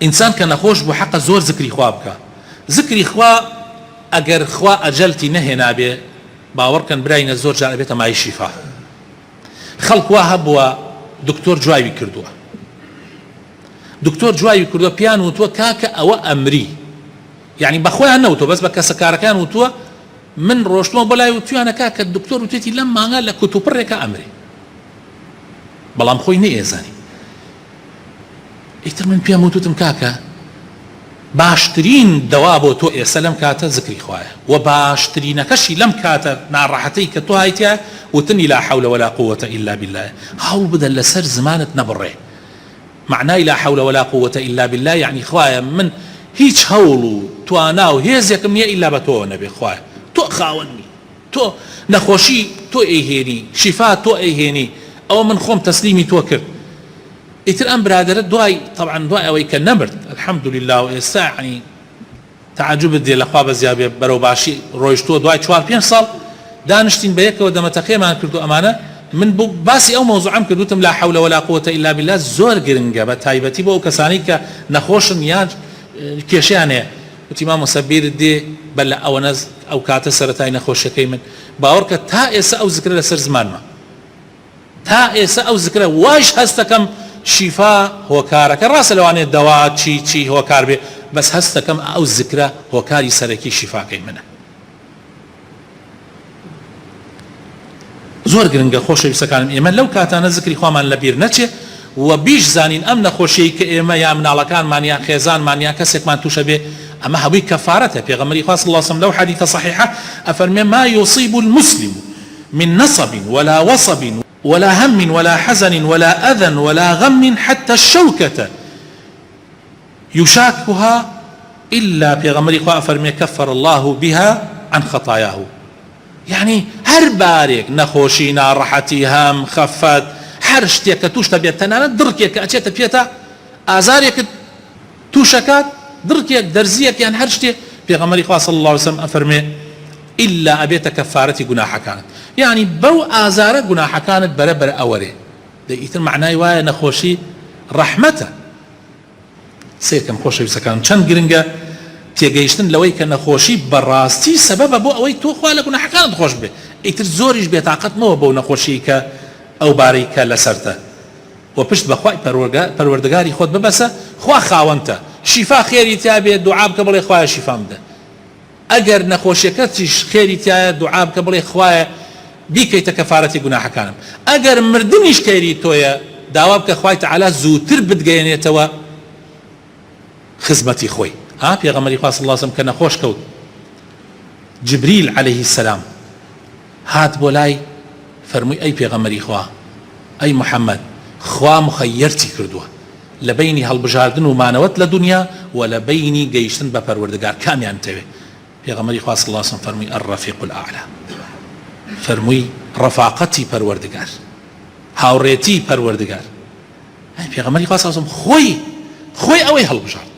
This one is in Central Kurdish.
ئینسان کە نەخۆش بوو حەقە زۆر زکری خوا بکە. زکری خوا ئەگەر خوا ئەجەلتی نەهێنابێ باوەڕکەن برایە زۆر جار ئەبێتە مای شیفا. خەڵک وا هەبووە دکتۆر جوایوی کردووە، دکتۆر جوایوی کردووە پیان وتووە کاکە ئەوە ئەمری، یعنی بەخۆیان نەوتۆ بەس بە کەسەکارەکان وتووە من ڕۆشتمە بۆ لای تویانە کاکە دکتۆر وتێتی لەم مانگە لە کتوپڕێکە ئەمری، بەڵام خۆی نەئێزانی. ئیتر من پێم وتوتم کاکە باشترین دەوا بۆ تۆ ئێستا لەم کاتە زکری خوایە، و باشترینەکەشی لەم کاتە ناڕەحەتەی کە تۆ هایتیە وتنی لا حول ولا قوة إلا بالله. هەوڵ بدە لەسەر زمانت نەبڕێ. معنای لا حول ولا قوة إلا بالله يعني خوایە من هیچ هەوڵ و توانا و هێزێکم نییە ئیلا بە تۆ نەبێ. خوایە تۆ خاوەنی، تۆ نەخۆشی تۆ ئەیهێنی، شیفا تۆ ئەیهێنی، ئەوە من خۆم تەسلیمی تۆ کرد. ئیتر ئەم برادرە دوای طبعا دوای ئەوەی کە نەمرد الحەمدولله و ئێستا یعنی تعجبت دێ لەخوا بەزیابێ بەرەو باشی ڕۆیشتووە دوای 4-5 ساڵ دانیشتین بە یەکەوە دەمەتەقێمان کردو. ئەمانە من بۆ باسی ئەو مەوزوعم کردوتم لا حول ولا قوة إلا بالله زۆر گرنگە بە تایبەتی بۆ ئەو کەسانی کە نەخۆشن یان کێشیان هەیە. وتی مام سەبیرت دێ بە لە ئەوە ئەو کاتە سەرەتای نەخۆشیەکەی من باوەڕکە تا ئێستا ئەو زکرە لەسەر زمانمە، تا ئێستا ئەو زکرە واش هەستەکەم شیفا هۆکارەکە ڕاستە لەوانێت دەوا چی هۆکار بێ، بەس هەستەکەم ئەو زکرە هۆکاری سەرەکی شیفاکەی منە. زۆر گرنگە خۆشەویستەکانم ئێمە لەو کاتانە زکری خوامان لەبیر نەچێ و بیش زانین ئەم نەخۆشیی کە ئێمە یا مناڵەکانمان یا خێزانمان یا کەسێکمان تووشە بێ ئەمە هەووی کەفارەتە. پێغەمبەری خوا صلی الله علیه وسلم لەو حەدیثە صحیحە ئەفەرمێ ما يصيب المسلم من نصب ولا وصب ولا هم ولا حزن ولا أذى ولا غم حتى الشوكة يشاكها إلا بيغمري خوا فرمي كفر الله بها عن خطاياه. يعني هر بارك نخوشي ناڕەحەتی هەم خەفەت هەر شتێک کە تووشتە بێت تەنانەت دڕکێک کە ئەچێتە پێتە ئازارێکت تووشەکات دڕکێک دەرزیەک یان هەر شتێک پێغەمبەری خوا صلی الله علیه وسلم ئەفەرمێ إلا ئەبێتە کەفارەتی گوناحەکانت. يعني بەو ئازارە گوناحەکانت بەرەبەر ئەوەرێ. دەئیتر معنای وایە نەخۆشی ڕەحمەتە. سێکەم خۆشەویستەکانم چەند گرنگە تێگەیشتن لەوەی کە نەخۆشی بەڕاستی سەبەبە بۆ ئەوەی تۆ خوا لە گوناحەکانت خۆش بێ. ئیتر زۆریش بێتاقەت مەوە بەو نەخۆشی کە ئەو بارەی کە لەسەرتە و پشت بەخوای پەروەردگاری خۆت ببەسە. خوا خاوەنتە، شیفا خێری تیا بێ دوعا بکە بڵێ خوایە شیفام بدە. ئەگەر نەخۆشیەکەتیش خێری تایە دوعا بکە بڵێ خوایە بیکەیتە کەفارەتی گوناحەکانم. ئەگەر مردنیش خێری تۆیە داوا بکە خوای تەعالا زووتر بتگەیەنێتەوە خزمەتی خۆی. پێغەمبەری خوا صلی الله علیه وسلم کە نەخۆش کەوت جبریل عەلەیه السلام هات بۆ لای فەرمووی ئەی پێغەمبەری خوا ئەی محەممەد خوا مخەیەرتی کردووە لە بەینی هەڵبژاردن و مانەوەت لە دنیا و لە بەینی گەیشتن بە پەروەردگار کامیان تەوێ. پێغەمبەری خوا صلی الله علیه وسلم فەرمووی الرەفیق الأعلا، فەرمووی ڕەفاقەتی پەروەردگار، هاوڕێتی پەروەردگار. پێغەمبەری خوا صلی الله علیه وسلم خۆی ئەوەی هەڵبژارد